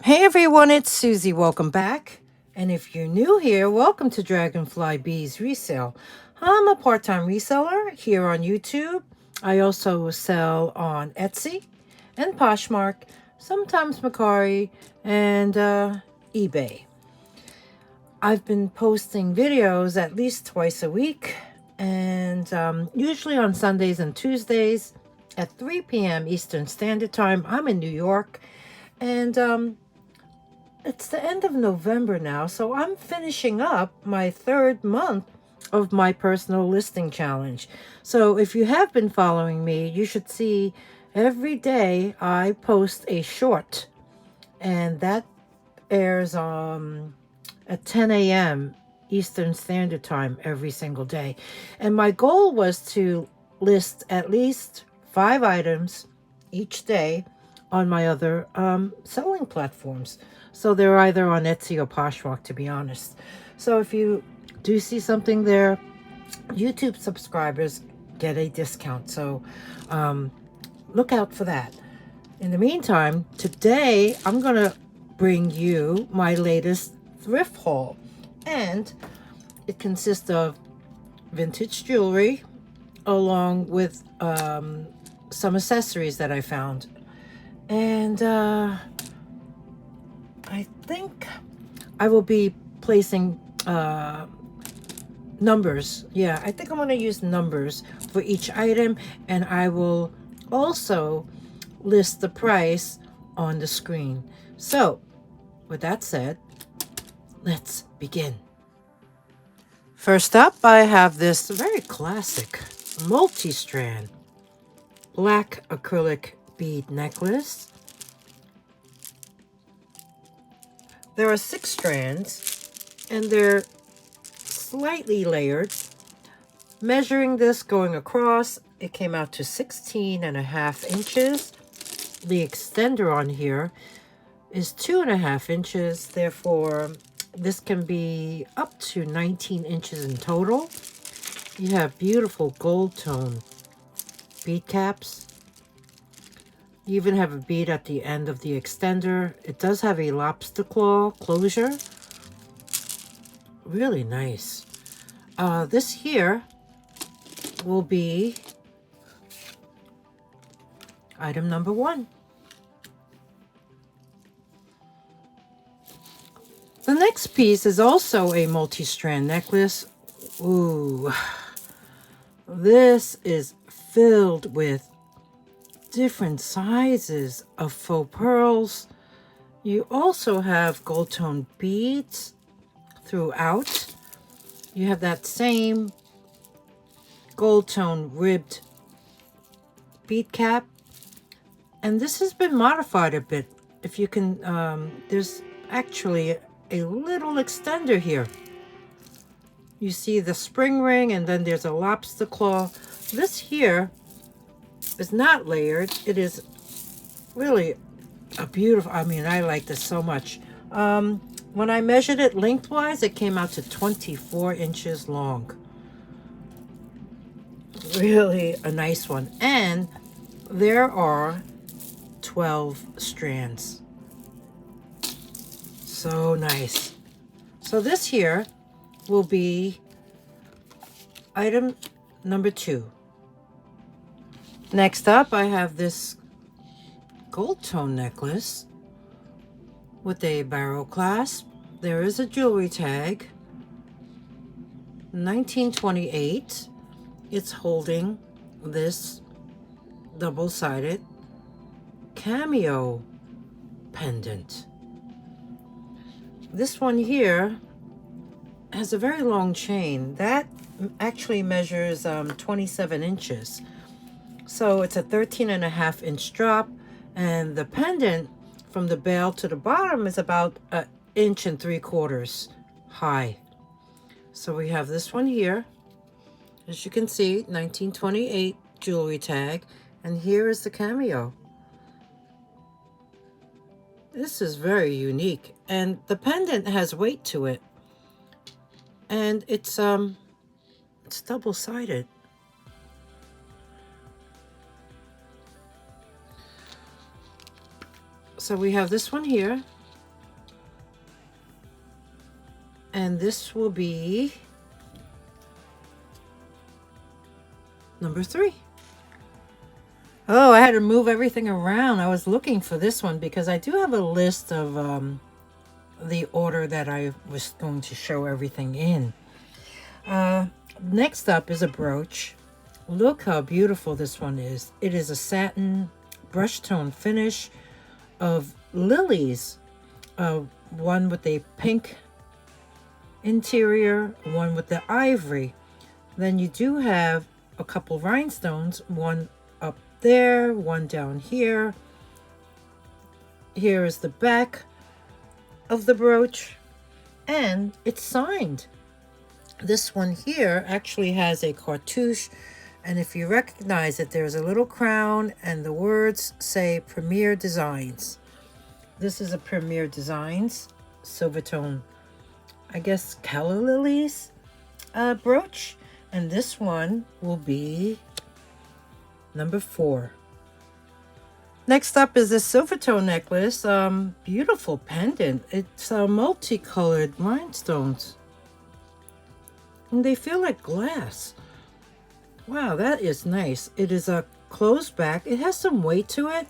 Hey everyone, it's Susie. Welcome back. And if you're new here, welcome to Dragonfly Beez Resale. I'm a part-time reseller here on YouTube. I also sell on Etsy and Poshmark, sometimes Mercari, and eBay. I've been posting videos at least twice a week, and usually on Sundays and Tuesdays at 3 p.m. Eastern Standard Time. I'm in New York, and it's the end of November now, so I'm finishing up my third month of my personal listing challenge. So if you have been following me, you should see every day I post a short, and that airs at 10 a.m. Eastern Standard Time every single day. And my goal was to list at least 5 items each day on my other selling platforms. So they're either on Etsy or Poshmark, to be honest. So if you do see something there, YouTube subscribers get a discount. So look out for that. In the meantime, today I'm going to bring you my latest thrift haul. And it consists of vintage jewelry along with some accessories that I found. And I think I will be placing numbers. Yeah, I think I'm going to use numbers for each item, and I will also list the price on the screen. So, with that said, let's begin. First up, I have this very classic multi-strand black acrylic bead necklace. There are 6 strands, and they're slightly layered. Measuring this going across, it came out to 16.5 inches. The extender on here is 2.5 inches. Therefore, this can be up to 19 inches in total. You have beautiful gold tone bead caps. You even have a bead at the end of the extender. It does have a lobster claw closure. Really nice. This here will be item number 1. The next piece is also a multi-strand necklace. Ooh, this is filled with different sizes of faux pearls. You also have gold tone beads throughout. You have that same gold tone ribbed bead cap, and this has been modified a bit. If you can, there's actually a little extender here. You see the spring ring, and then there's a lobster claw. This here is not layered. It is really a beautiful, I mean, I like this so much. When I measured it lengthwise, it came out to 24 inches long. Really a nice one. And there are 12 strands. So nice. So this here will be item number 2. Next up, I have this gold tone necklace with a barrel clasp. There is a jewelry tag. 1928. It's holding this double-sided cameo pendant. This one here has a very long chain. That actually measures 27 inches. So it's a 13.5 inch drop, and the pendant from the bail to the bottom is about 1 3/4 inches high. So we have this one here. As you can see, 1928 jewelry tag, and here is the cameo. This is very unique, and the pendant has weight to it, and it's double-sided. So we have this one here, And this will be number 3. Oh, I had to move everything around. I was looking for this one because I do have a list of the order that I was going to show everything in. Next up is a brooch. Look how beautiful this one is. It is a satin brush tone finish of lilies. One with a pink interior, one with the ivory. Then you do have a couple rhinestones, one up there, one down here. Here is the back of the brooch, and it's signed. This one here actually has a cartouche, and if you recognize it, there's a little crown and the words say Premier Designs. This is a Premier Designs silver tone, I guess calla lilies brooch, and this one will be number 4. Next up is this silver tone necklace. Beautiful pendant. It's multicolored rhinestones, and they feel like glass. Wow, that is nice. It is a closed back. It has some weight to it.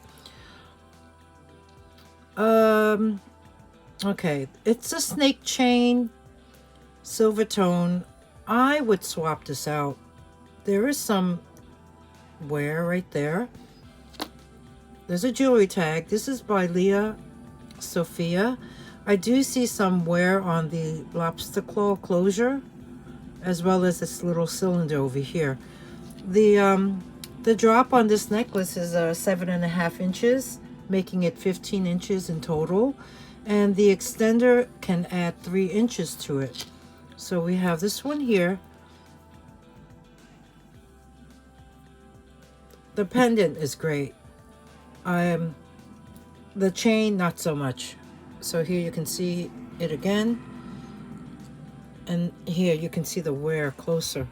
Okay, it's a snake chain, silver tone. I would swap this out. There is some wear right there. There's a jewelry tag. This is by Leah Sophia. I do see some wear on the lobster claw closure, as well as this little cylinder over here. The drop on this necklace is 7.5 inches, making it 15 inches in total, and the extender can add 3 inches to it. So we have this one here. The pendant is great. The chain, not so much. So here you can see it again, and here you can see the wear closer.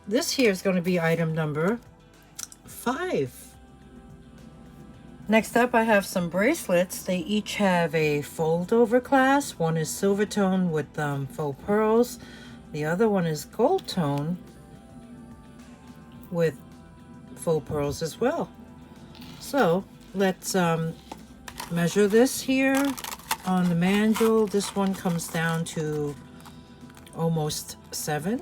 This here is going to be item number 5. Next up, I have some bracelets. They each have a fold over clasp. One is silver tone with faux pearls. The other one is gold tone with faux pearls as well. So let's measure this here on the mandrel. This one comes down to almost 7.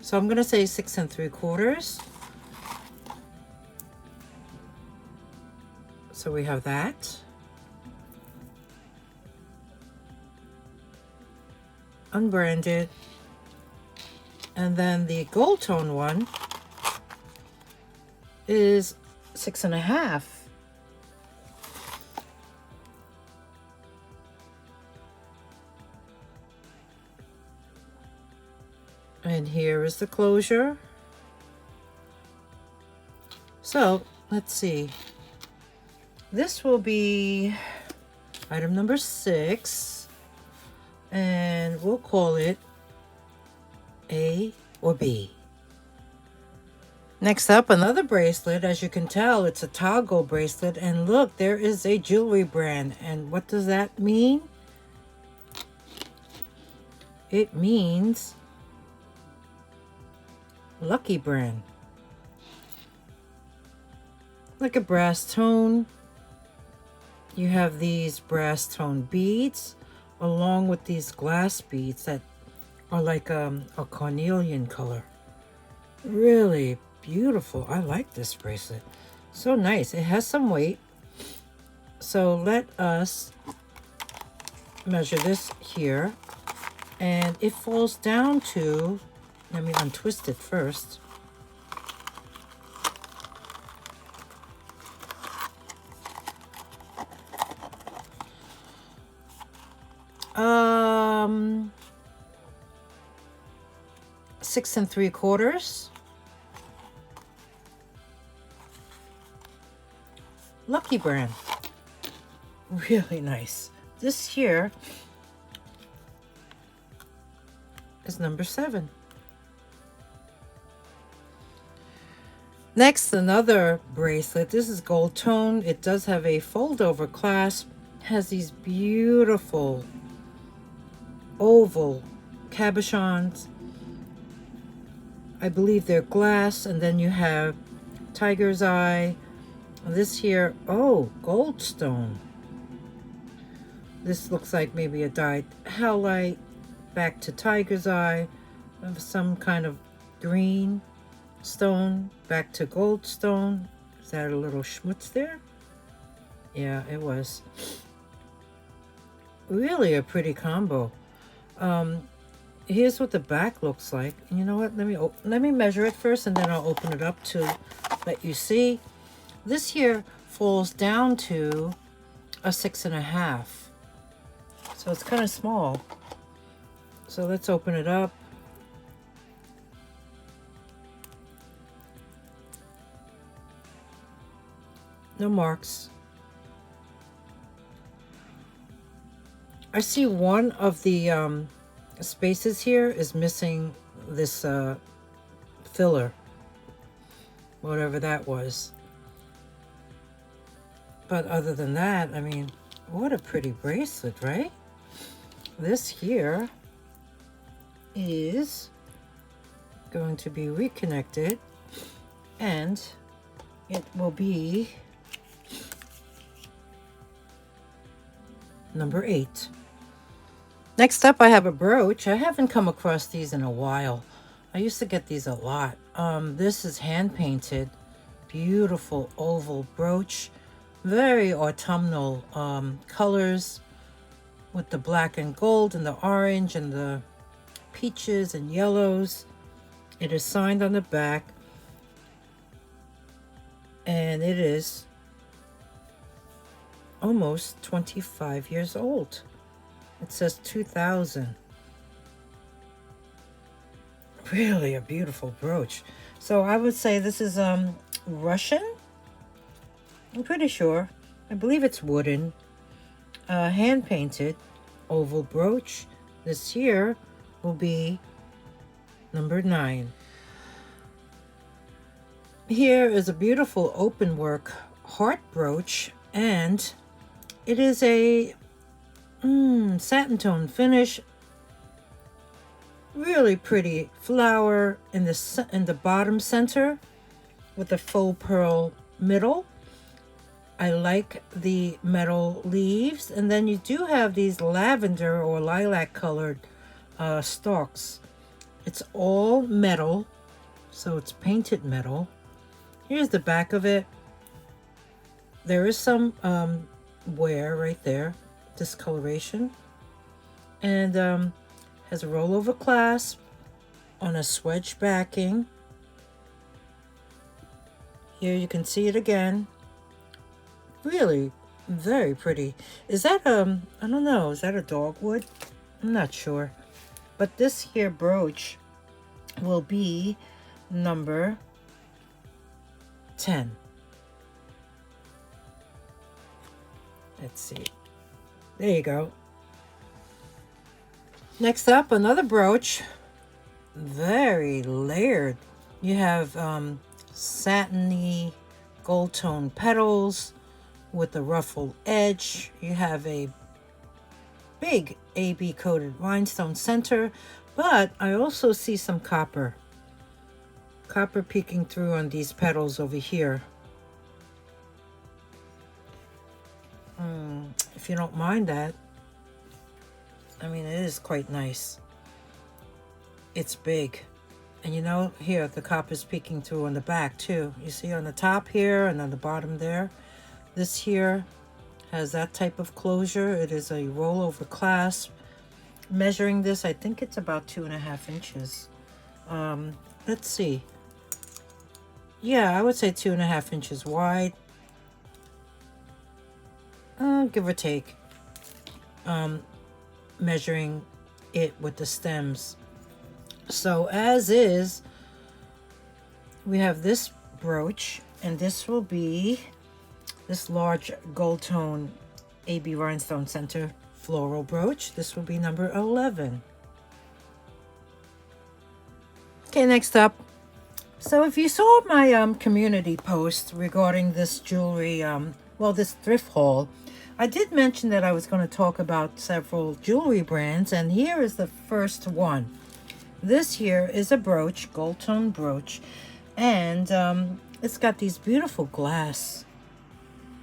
So I'm going to say 6 3/4. So we have that. Unbranded. And then the gold tone one is 6.5. And here is the closure. So let's see. This will be item number 6, and we'll call it A or B. Next up, another bracelet. As you can tell, it's a toggle bracelet, and look, there is a jewelry brand. And what does that mean? It means Lucky brand. Like a brass tone. You have these brass tone beads along with these glass beads that are like a carnelian color. Really beautiful. I like this bracelet. So nice. It has some weight. So let us measure this here. And it falls down to, let me untwist it first. Um, 6 3/4. Lucky brand. Really nice. This here is number 7. Next, another bracelet. This is gold tone. It does have a fold over clasp. Has these beautiful oval cabochons. I believe they're glass, and then you have tiger's eye. This here, oh, goldstone. This looks like maybe a dyed howlite. Back to tiger's eye of some kind of green stone. Back to goldstone. Is that a little schmutz there? Yeah, it was. Really a pretty combo. Here's what the back looks like. And you know what? Let me measure it first, and then I'll open it up to let you see. This here falls down to a 6.5. So it's kind of small. So let's open it up. No marks. I see one of the spaces here is missing this filler, whatever that was. But other than that, I mean, what a pretty bracelet, right? This here is going to be reconnected, and it will be number 8. Next up, I have a brooch. I haven't come across these in a while. I used to get these a lot. This is hand painted, beautiful oval brooch, very autumnal colors with the black and gold and the orange and the peaches and yellows. It is signed on the back, and it is almost 25 years old. It says 2000. Really a beautiful brooch. So I would say this is Russian. I'm pretty sure. I believe it's wooden. Hand painted oval brooch. This here will be number 9. Here is a beautiful open work heart brooch, and it is a satin tone finish. Really pretty flower in the bottom center with a faux pearl middle. I like the metal leaves, and then you do have these lavender or lilac colored stalks. It's all metal, so it's painted metal. Here's the back of it. There is some wear right there, discoloration, and has a rollover clasp on a swedge backing. Here you can see it again. Really very pretty. Is that I don't know, is that a dogwood? I'm not sure. But this here brooch will be number 10. Let's see. There you go. Next up, another brooch. Very layered. You have satiny gold tone petals with a ruffled edge. You have a big AB coated rhinestone center, but I also see some copper peeking through on these petals over here. If you don't mind that, I mean, it is quite nice. It's big. And you know, here, the copper's peeking through on the back too. You see on the top here and on the bottom there. This here has that type of closure. It is a rollover clasp. Measuring this, I think it's about 2.5 inches. Let's see. Yeah, I would say 2.5 inches wide. Give or take. Measuring it with the stems. So as is, we have this brooch, and this will be this large gold tone AB rhinestone center floral brooch. This will be number 11. Okay, next up. So if you saw my community post regarding this jewelry, well, well, this thrift haul. I did mention that I was going to talk about several jewelry brands, and here is the first one. This here is a brooch, gold tone brooch, and it's got these beautiful glass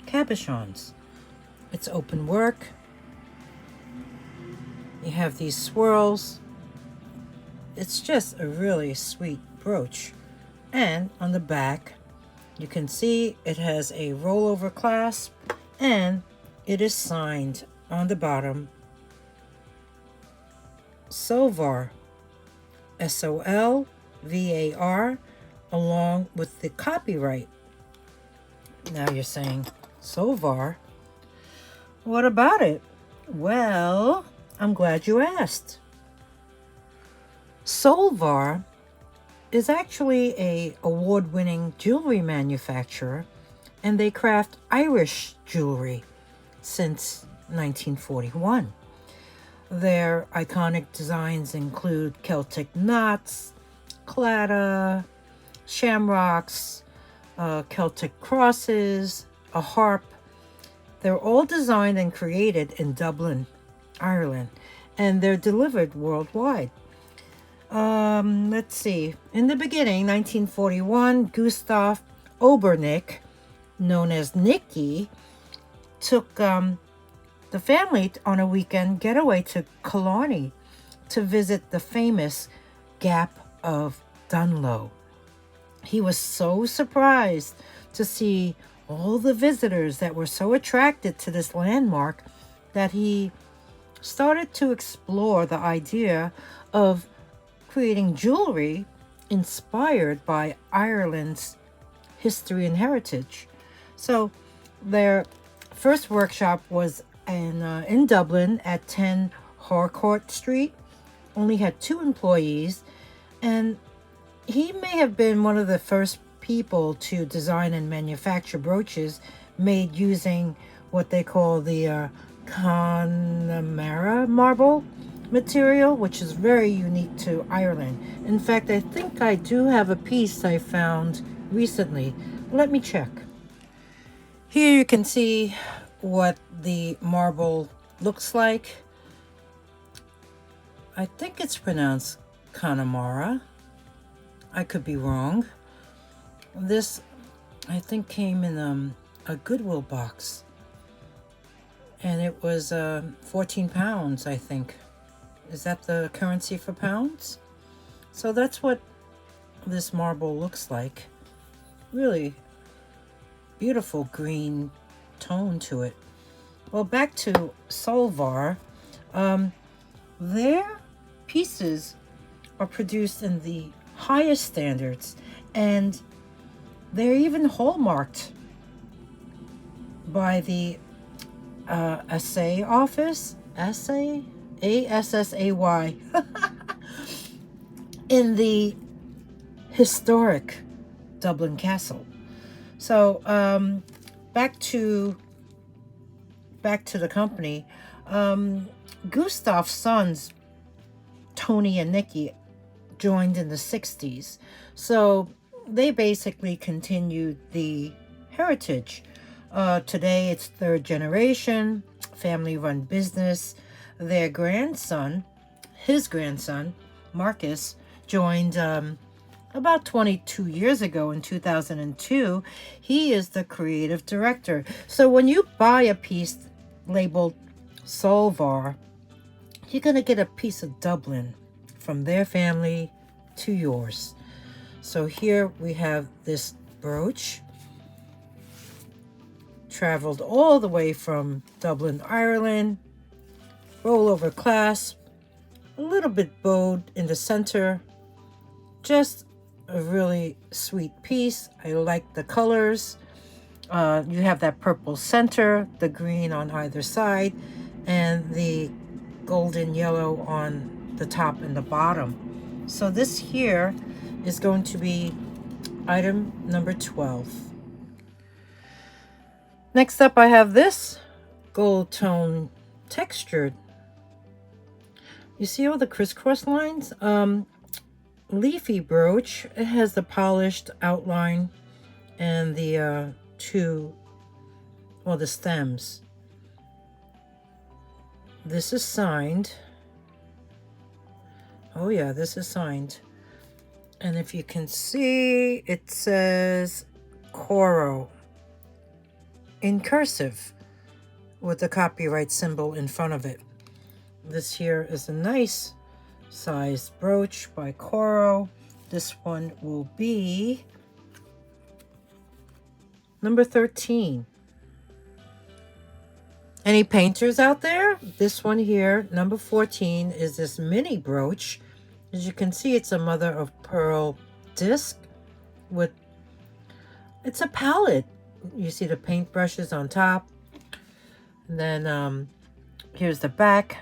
cabochons. It's open work. You have these swirls. It's just a really sweet brooch. And on the back, you can see it has a rollover clasp, and it is signed on the bottom, Solvar, Solvar, along with the copyright. Now you're saying, Solvar, what about it? Well, I'm glad you asked. Solvar is actually a award-winning jewelry manufacturer, and they craft Irish jewelry since 1941. Their iconic designs include Celtic knots, claddagh, shamrocks, Celtic crosses, a harp. They're all designed and created in Dublin, Ireland, and they're delivered worldwide. Let's see. In the beginning, 1941, Gustav Obernick, known as Nicky, took the family on a weekend getaway to Killarney to visit the famous Gap of Dunloe. He was so surprised to see all the visitors that were so attracted to this landmark that he started to explore the idea of creating jewelry inspired by Ireland's history and heritage. So their first workshop was in Dublin at 10 Harcourt Street. Only had 2 employees, and he may have been one of the first people to design and manufacture brooches made using what they call the Connemara marble material, which is very unique to Ireland. In fact, I think I do have a piece I found recently. Let me check. Here you can see what the marble looks like. I think it's pronounced Connemara. I could be wrong. This, I think, came in a Goodwill box, and it was 14 pounds, I think. Is that the currency for pounds? So that's what this marble looks like. Really beautiful green tone to it. Well, back to Solvar. Their pieces are produced in the highest standards, and they're even hallmarked by the assay office, assay, ASSAY, in the historic Dublin Castle. So back to the company. Gustav's sons, Tony and Nicky, joined in the 60s. So they basically continued the heritage. Today it's 3rd generation, family-run business. Their grandson, his grandson, Marcus, joined about 22 years ago in 2002. He is the creative director. So when you buy a piece labeled Solvar, you're going to get a piece of Dublin from their family to yours. So here we have this brooch, traveled all the way from Dublin, Ireland, rollover clasp, a little bit bowed in the center, just a really sweet piece. I like the colors. You have that purple center, the green on either side, and the golden yellow on the top and the bottom. So this here is going to be item number 12. Next up, I have this gold tone textured. You see all the crisscross lines? Leafy brooch. It has the polished outline and the 2 or the stems. This is signed. Oh yeah, this is signed. And if you can see, it says Coro in cursive with the copyright symbol in front of it. This here is a nice sized brooch by Coro. This one will be number 13. Any painters out there? This one here, number 14, is this mini brooch. As you can see, it's a mother of pearl disc with, it's a palette. You see the paint brushes on top. And then here's the back.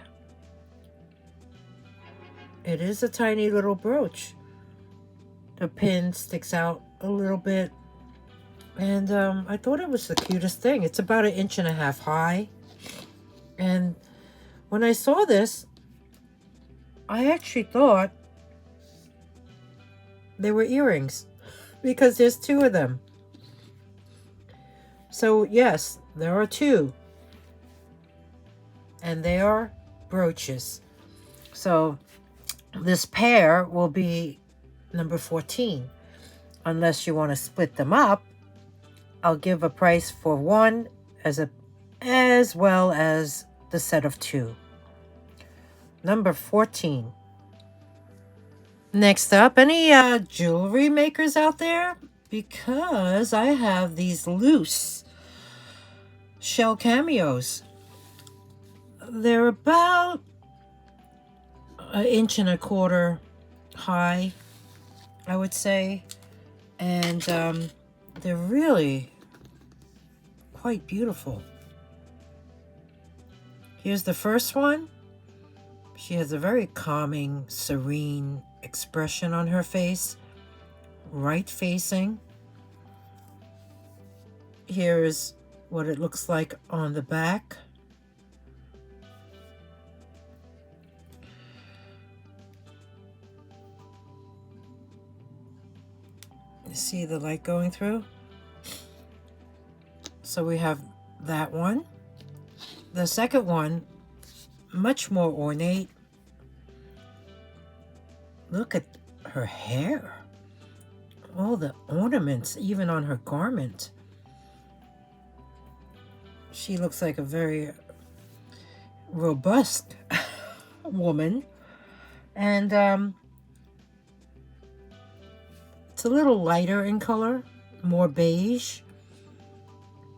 It is a tiny little brooch. The pin sticks out a little bit. And I thought it was the cutest thing. It's about 1.5 inches high. And when I saw this, I actually thought they were earrings because there's 2 of them. So yes, there are 2. And they are brooches. So this pair will be number 14. Unless you want to split them up, I'll give a price for one as well as the set of 2. Number 14. Next up, any jewelry makers out there? Because I have these loose shell cameos. They're about 1.25 inches high, I would say. And they're really quite beautiful. Here's the first one. She has a very calming, serene expression on her face, right facing. Here's what it looks like on the back. You see the light going through? So we have that one. The second one, much more ornate. Look at her hair. All the ornaments, even on her garment. She looks like a very robust woman. And it's a little lighter in color, more beige.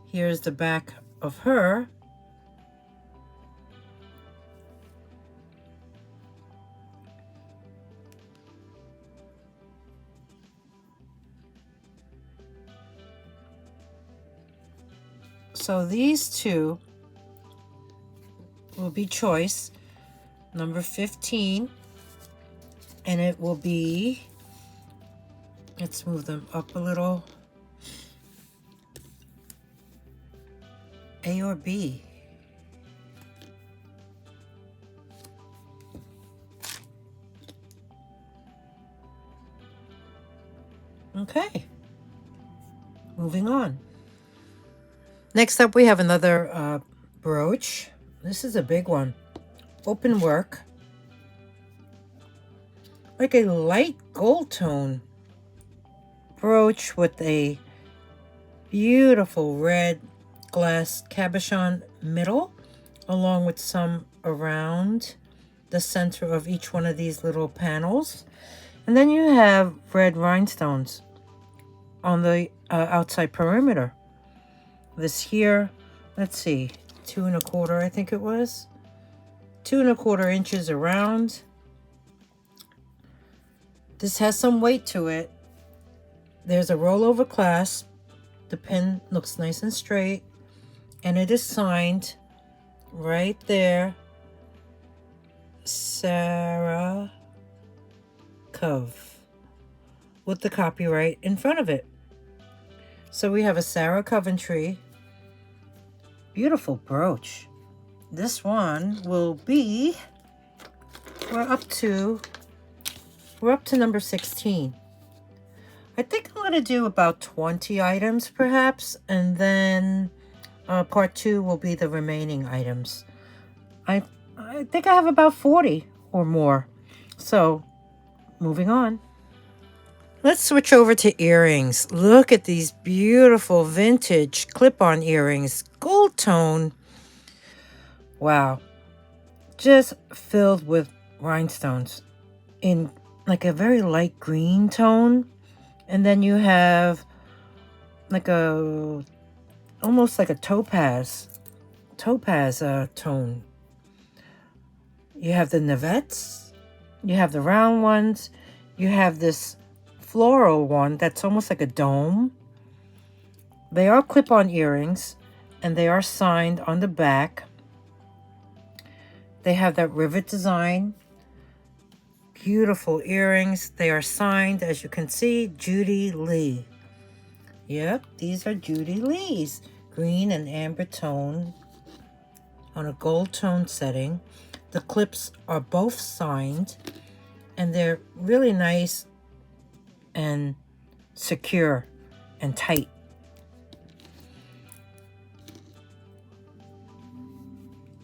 Here's the back of her. So these 2 will be choice number 15, and it will be, let's move them up a little, A or B. Okay, moving on. Next up, we have another brooch. This is a big one. Open work. Like a light gold tone brooch with a beautiful red glass cabochon middle, along with some around the center of each one of these little panels. And then you have red rhinestones on the outside perimeter. This here, let's see, 2.25, I think it was. 2.25 inches around. This has some weight to it. There's a rollover clasp. The pin looks nice and straight. And it is signed right there. Sarah Cove. With the copyright in front of it. So we have a Sarah Coventry. Beautiful brooch. This one will be, we're up to number 16. I think I'm going to do about 20 items perhaps, and then Part 2 will be the remaining items. I, I think I have about 40 or more. So, moving on. Let's switch over to earrings. Look at these beautiful vintage clip-on earrings. Gold tone. Wow. Just filled with rhinestones in like a very light green tone. And then you have like a, almost like a topaz tone. You have the navettes, you have the round ones, you have this floral one that's almost like a dome. They are clip-on earrings, and they are signed on the back. They have that rivet design. Beautiful earrings. They are signed, as you can see, Judy Lee. Yep, these are Judy Lee's. Green and amber tone on a gold tone setting. The clips are both signed, and they're really nice and secure and tight.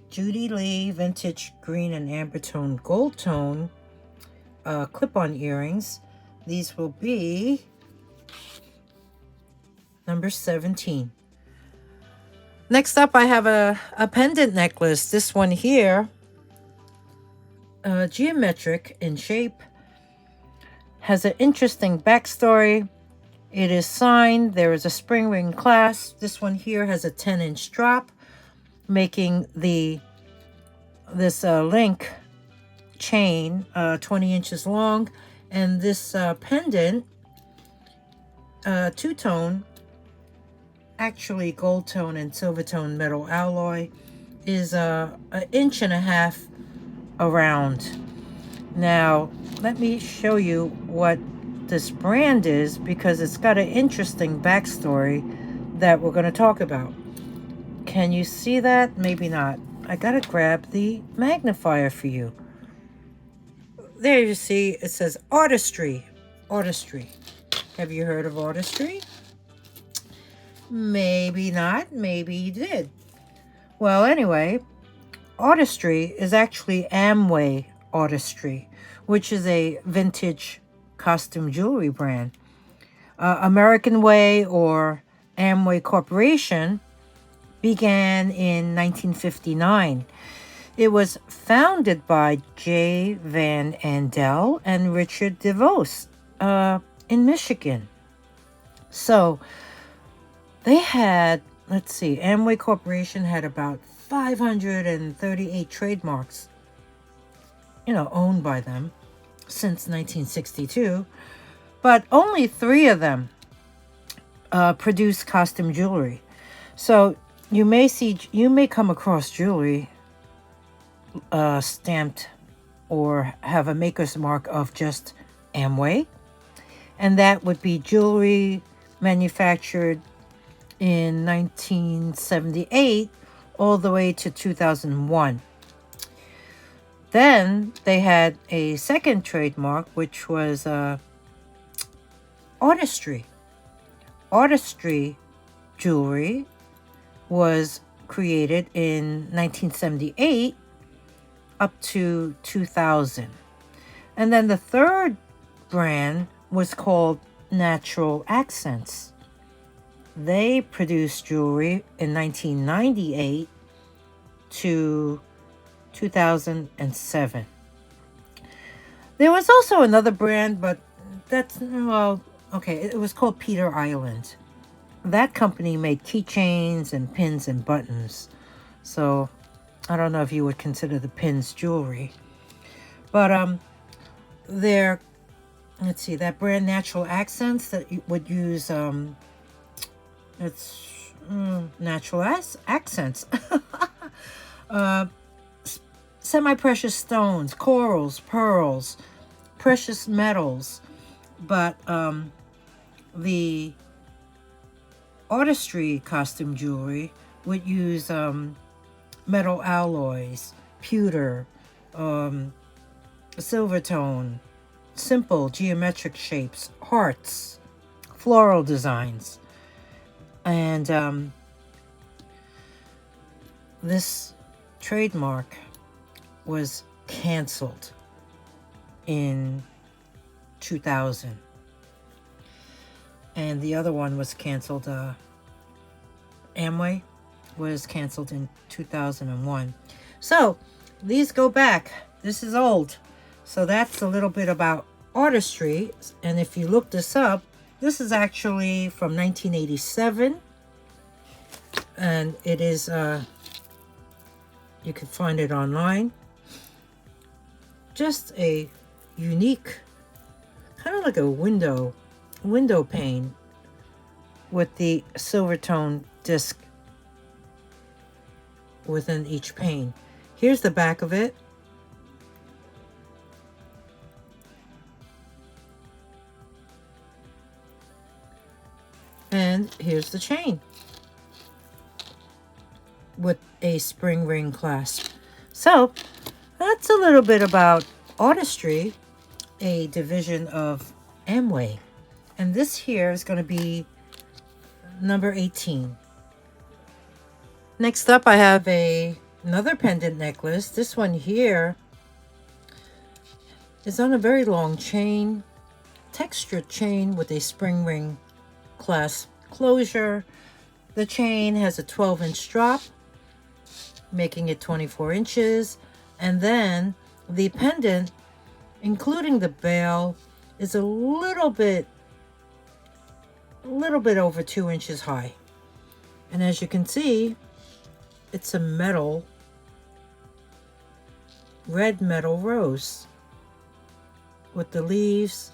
Judy Lee vintage green and amber tone gold tone clip-on earrings. These will be number 17. Next up, I have a pendant necklace. This one here, geometric in shape, has an interesting backstory. It is signed. There is a spring ring clasp. This one here has a 10-inch drop, making this link chain 20 inches long. And this pendant, two-tone, actually gold tone and silver tone metal alloy, is an inch and a half around. Now, let me show you what this brand is, because it's got an interesting backstory that we're going to talk about. Can you see that? Maybe not. I gotta grab the magnifier for you. There you see, it says artistry. Artistry. Have you heard of artistry? Maybe not. Maybe you did. Well, anyway, artistry is actually Amway Artistry, which is a vintage costume jewelry brand. American Way, or Amway Corporation, began in 1959. It was founded by J. Van Andel and Richard DeVos in Michigan. So they had, let's see, Amway Corporation had about 538 trademarks, owned by them since 1962, but only 3 of them produce costume jewelry. So you may come across jewelry stamped or have a maker's mark of just Amway, and that would be jewelry manufactured in 1978 all the way to 2001. Then they had a second trademark, which was artistry. Artistry jewelry was created in 1978 up to 2000. And then the third brand was called Natural Accents. They produced jewelry in 1998 to 2007. There was also another brand, but it was called Peter Island. That company made keychains and pins and buttons. So I don't know if you would consider the pins jewelry. But let's see, that brand Natural Accents that you would use, Natural Accents. Semi-precious stones, corals, pearls, precious metals. But the artistry costume jewelry would use metal alloys, pewter, silver tone, simple geometric shapes, hearts, floral designs. And this trademark was canceled in 2000, and the other one was canceled. Amway was canceled in 2001. So these go back. This is old. So that's a little bit about artistry. And if you look this up, this is actually from 1987. And it is, you can find it online. Just a unique, kind of like a window pane with the silver tone disc within each pane. Here's the back of it. And here's the chain with a spring ring clasp. So that's a little bit about artistry, a division of Amway. And this here is going to be number 18. Next up, I have another pendant necklace. This one here is on a very long chain, textured chain with a spring ring clasp closure. The chain has a 12-inch drop, making it 24 inches. And then the pendant, including the bail, is a little bit over 2 inches high. And as you can see, it's a metal, red metal rose with the leaves.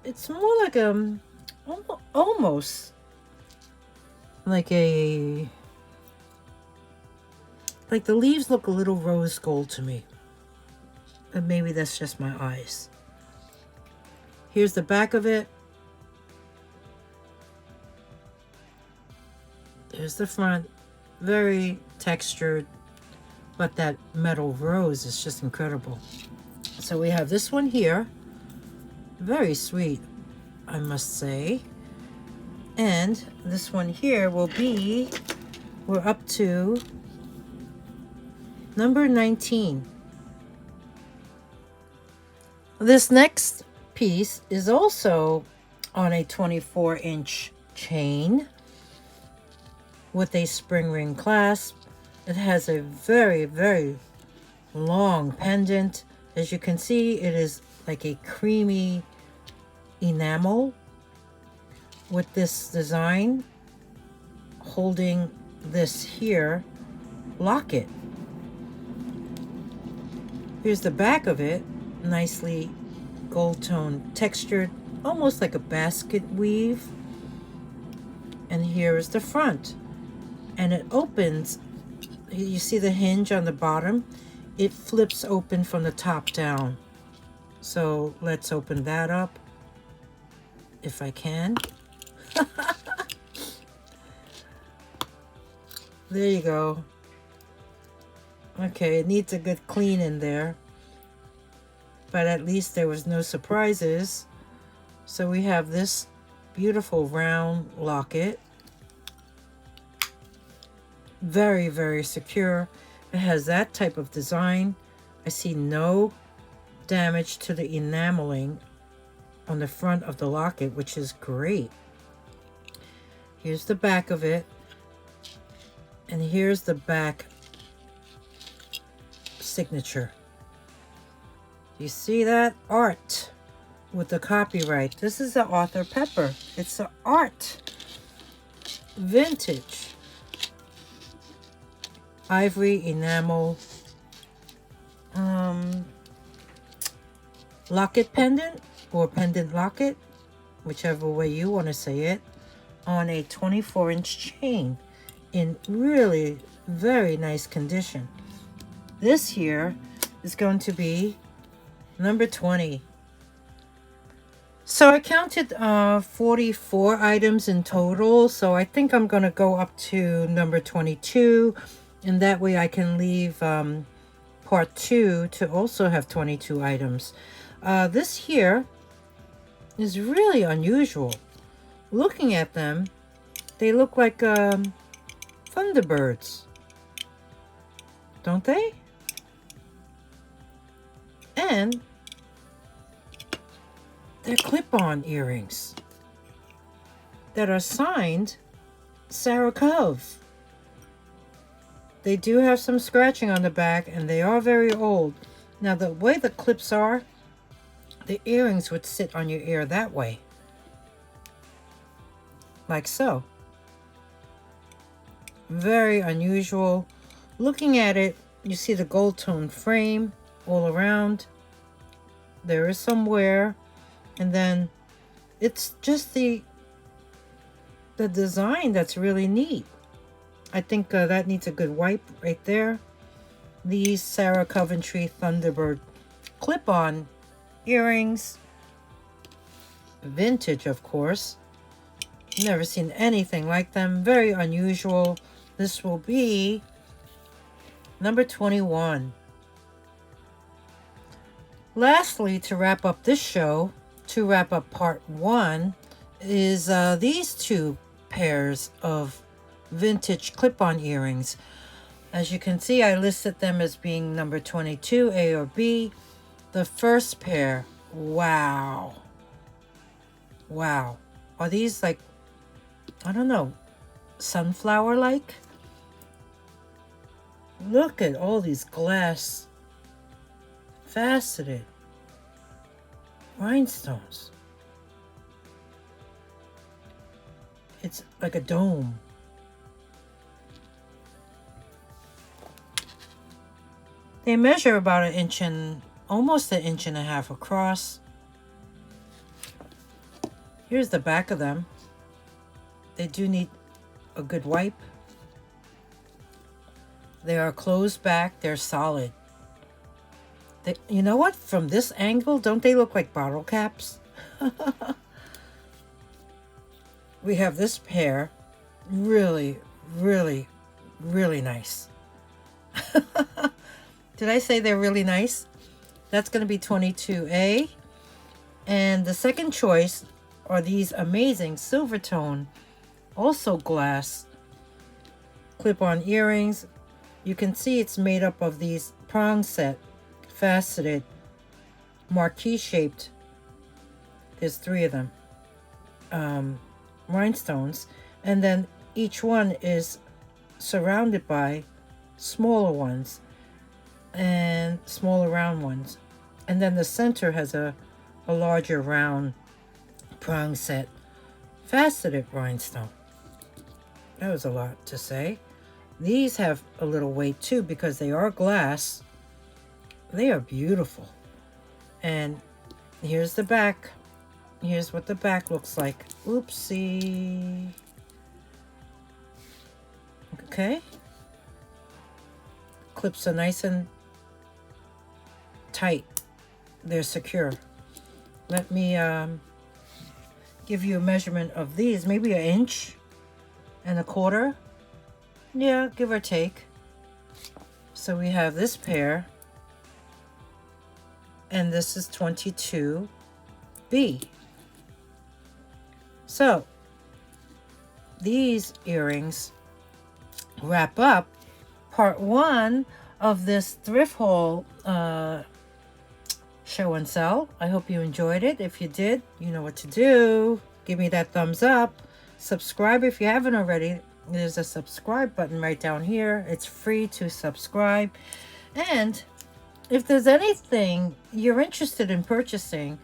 It's more like almost like the leaves look a little rose gold to me. But maybe that's just my eyes. Here's the back of it. Here's the front. Very textured, but that metal rose is just incredible. So we have this one here. Very sweet, I must say. And this one here will be, we're up to number 19. This next piece is also on a 24-inch chain with a spring ring clasp. It has a very, very long pendant. As you can see, it is like a creamy enamel with this design holding this here locket. Here's the back of it, nicely gold tone textured, almost like a basket weave. And here is the front. And it opens, you see the hinge on the bottom? It flips open from the top down. So let's open that up, if I can. There you go. Okay, it needs a good clean in there. But at least there was no surprises. So we have this beautiful round locket. Very, very secure. It has that type of design. I see no damage to the enameling on the front of the locket, which is great. Here's the back of it. And here's the back signature. You see that? Art with the copyright. This is the Arthur Pepper. It's the art. Vintage. Ivory enamel locket pendant, or pendant locket, whichever way you want to say it, on a 24-inch chain in really very nice condition. This here is going to be number 20. So I counted 44 items in total, so I think I'm going to go up to number 22. And that way I can leave part 2 to also have 22 items. This here is really unusual. Looking at them, they look like Thunderbirds. don't they? And they're clip-on earrings that are signed Sarah Cove. They do have some scratching on the back, and they are very old. Now, the way the clips are, the earrings would sit on your ear that way. Like so. Very unusual. Looking at it, you see the gold tone frame all around. There is some wear. And then it's just the design that's really neat. I think that needs a good wipe right there. These Sarah Coventry Thunderbird clip-on earrings. Vintage, of course. Never seen anything like them. Very unusual. This will be number 21. Lastly, to wrap up this show, to wrap up part 1, is these two pairs of vintage clip-on earrings. As you can see, I listed them as being number 22, A or B. The first pair, wow. Wow. Are these like, I don't know, sunflower-like? Look at all these glass faceted rhinestones. It's like a dome. They measure about an inch and almost an inch and a half across. Here's the back of them. They do need a good wipe. They are closed back. They're solid. You know what? From this angle, don't they look like bottle caps? We have this pair. Really, really, really nice. Did I say they're really nice? That's going to be 22A. And the second choice are these amazing silver tone, also glass, clip-on earrings. You can see it's made up of these prong set, faceted, marquee shaped. There's 3 of them. Rhinestones. And then each one is surrounded by smaller ones and smaller round ones. And then the center has a larger round prong set faceted rhinestone. That was a lot to say. These have a little weight too because they are glass. They are beautiful. And here's the back. Here's what the back looks like. Oopsie. Okay. Clips are nice and tight. They're secure. Let me give you a measurement of these. Maybe 1.25 inches. Yeah, give or take. So we have this pair. And this is 22B. So these earrings wrap up part 1 of this thrift haul show and sell. I hope you enjoyed it. If you did, you know what to do. Give me that thumbs up. Subscribe if you haven't already. There's a subscribe button right down here. It's free to subscribe. And if there's anything you're interested in purchasing,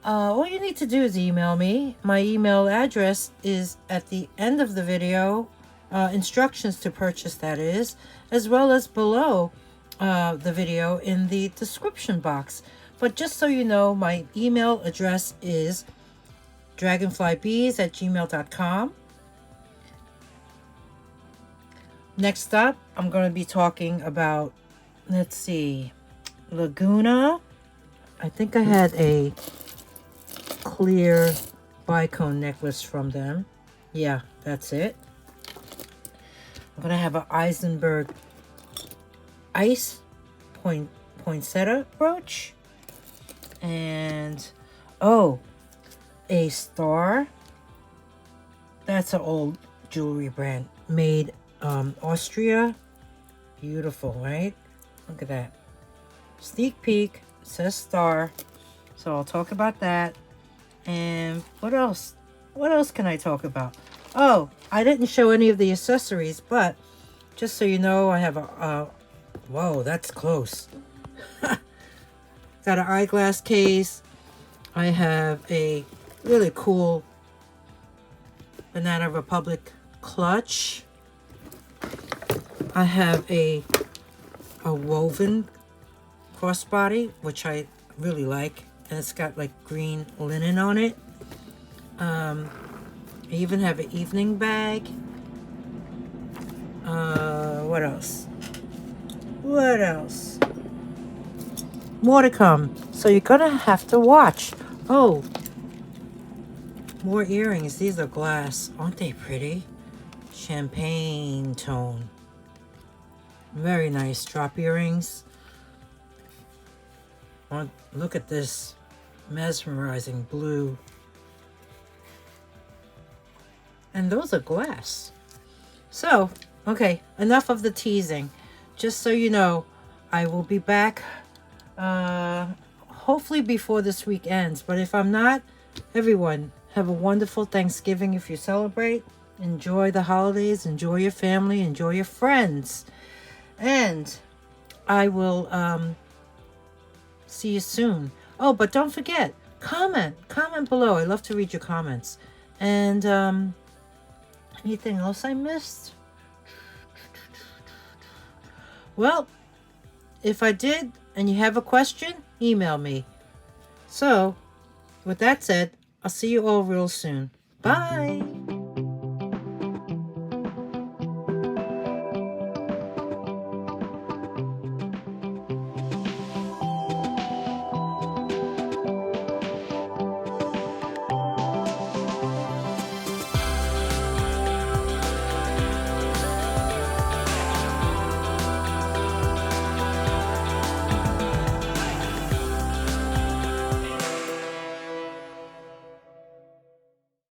all you need to do is email me. My email address is at the end of the video. Instructions to purchase, that is, as well as below the video in the description box. But just so you know, my email address is dragonflybeez@gmail.com. Next up, I'm going to be talking about, let's see, Laguna. I think I had a clear bicone necklace from them. Yeah, that's it. I'm going to have an Eisenberg ice poinsettia brooch. And, oh, a star. That's an old jewelry brand. Made Austria. Beautiful, right? Look at that. Sneak peek. It says star. So I'll talk about that. And what else? What else can I talk about? Oh, I didn't show any of the accessories, but just so you know, I have a whoa, that's close. Got an eyeglass case. I have a really cool Banana Republic clutch. I have a woven crossbody, which I really like, and it's got like green linen on it. I even have an evening bag. What else? What else? More to come. So you're gonna have to watch. Oh, more earrings. These are glass. Aren't they pretty? Champagne tone. Very nice drop earrings. Look at this mesmerizing blue. And those are glass. So, okay, enough of the teasing. Just so you know, I will be back hopefully before this week ends. But if I'm not, everyone, have a wonderful Thanksgiving if you celebrate. Enjoy the holidays. Enjoy your family. Enjoy your friends. And I will see you soon. Oh, but don't forget, comment below. I love to read your comments. And anything else I missed? Well, if I did and you have a question, email me. So, with that said, I'll see you all real soon. Bye.